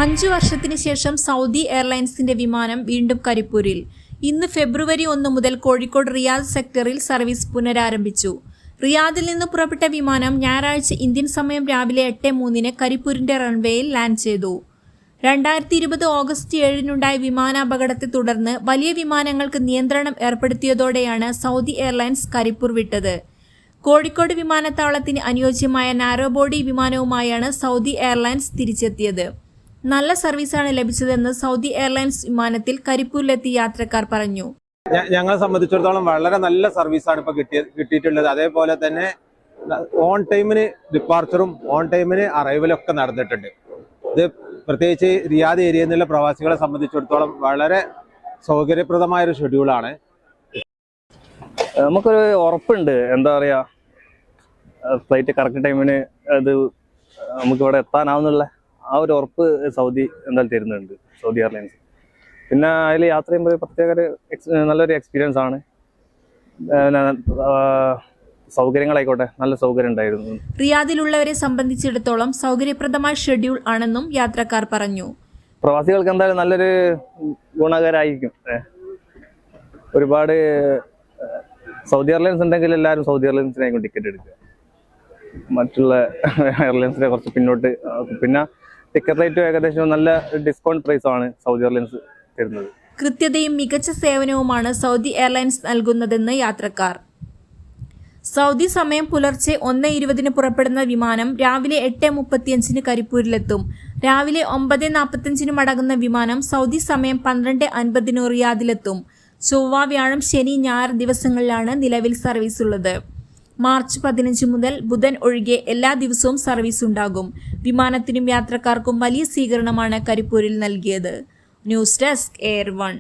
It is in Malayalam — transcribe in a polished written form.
5 വർഷത്തിന് ശേഷം സൗദി എയർലൈൻസിന്റെ വിമാനം വീണ്ടും കരിപ്പൂരിൽ. ഇന്ന് ഫെബ്രുവരി 1 മുതൽ കോഴിക്കോട് റിയാദ് സെക്ടറിൽ സർവീസ് പുനരാരംഭിച്ചു. റിയാദിൽ നിന്ന് പുറപ്പെട്ട വിമാനം ഞായറാഴ്ച ഇന്ത്യൻ സമയം രാവിലെ 8:03 കരിപ്പൂരിന്റെ റൺവേയിൽ ലാൻഡ് ചെയ്തു. 2020 ഓഗസ്റ്റ് 7-നുണ്ടായ വിമാനാപകടത്തെ തുടർന്ന് വലിയ വിമാനങ്ങൾക്ക് നിയന്ത്രണം ഏർപ്പെടുത്തിയതോടെയാണ് സൗദി എയർലൈൻസ് കരിപ്പൂർ വിട്ടത്. കോഴിക്കോട് വിമാനത്താവളത്തിന് അനുയോജ്യമായ നാരോ ബോഡി വിമാനവുമായാണ് സൗദി എയർലൈൻസ് തിരിച്ചെത്തിയത്. നല്ല സർവീസാണ് ലഭിച്ചതെന്ന് സൗദി എയർലൈൻസ് വിമാനത്തിൽ കരിപ്പൂരിലെത്തിയ യാത്രക്കാർ പറഞ്ഞു. ഞങ്ങളെ സംബന്ധിച്ചിടത്തോളം വളരെ നല്ല സർവീസാണ് ഇപ്പോൾ കിട്ടിയിട്ടുള്ളത്. അതേപോലെ തന്നെ ഓൺ ടൈമിന് ഡിപ്പാർച്ചറും ഓൺ ടൈമിന് അറൈവലും ഒക്കെ നടന്നിട്ടുണ്ട്. ഇത് പ്രത്യേകിച്ച് റിയാദ് ഏരിയയിൽ നിന്നുള്ള പ്രവാസികളെ സംബന്ധിച്ചിടത്തോളം വളരെ സൗകര്യപ്രദമായൊരു ഷെഡ്യൂളാണ്. നമുക്കൊരു ഉറപ്പുണ്ട്, എന്താ പറയുക, ഫ്ലൈറ്റ് കറക്റ്റ് ടൈമിന് അത് നമുക്കിവിടെ എത്താനാവുന്നുള്ള ആ ഒരു ഉറപ്പ് സൗദി എന്തായാലും തരുന്നുണ്ട്, സൗദി എയർലൈൻസ്. പിന്നെ അതിൽ യാത്ര ചെയ്യുമ്പോൾ പ്രത്യേക നല്ലൊരു എക്സ്പീരിയൻസ് ആണ്. സൗകര്യങ്ങളായിക്കോട്ടെ, നല്ല സൗകര്യം ഉണ്ടായിരുന്നു. റിയാദിലുള്ളവരെ സംബന്ധിച്ചിടത്തോളം സൗകര്യപ്രദമായ ഷെഡ്യൂൾ ആണെന്നും യാത്രക്കാർ പറഞ്ഞു. പ്രവാസികൾക്ക് എന്തായാലും നല്ലൊരു ഗുണകരമായിരിക്കും. ഒരുപാട് സൗദി എയർലൈൻസ് ഉണ്ടെങ്കിൽ എല്ലാവരും സൗദി എയർലൈൻസിനായിരിക്കും ടിക്കറ്റ് എടുക്കുക. മറ്റുള്ള എയർലൈൻസിനെ കുറച്ച് പിന്നോട്ട്. പിന്നെ ടിക്കറ്റ് റേറ്റ് ഏകദേശം നല്ല ഡിസ്കൗണ്ട് പ്രൈസാണ് സൗദി എയർലൈൻസ് തരുന്നത്. കൃത്യതയും മികച്ച സേവനവുമാണ് സൗദി എയർലൈൻസ് നൽകുന്നതെന്ന് യാത്രക്കാർ. സൗദി സമയം പുലർച്ചെ 1:20 പുറപ്പെടുന്ന വിമാനം രാവിലെ 8:35 കരിപ്പൂരിലെത്തും. രാവിലെ 9:45 മടങ്ങുന്ന വിമാനം സൗദി സമയം 12:50 റിയാദിലെത്തും. ചൊവ്വ, വ്യാഴം, ശനി, ഞായർ ദിവസങ്ങളിലാണ് നിലവിൽ സർവീസ് ഉള്ളത്. മാർച്ച് 15 മുതൽ ബുധൻ ഒഴികെ എല്ലാ ദിവസവും സർവീസ് ഉണ്ടാകും. വിമാനത്തിനും യാത്രക്കാർക്കും വലിയ സ്വീകരണമാണ് കരിപ്പൂരിൽ നൽകിയത്. News desk, air 1.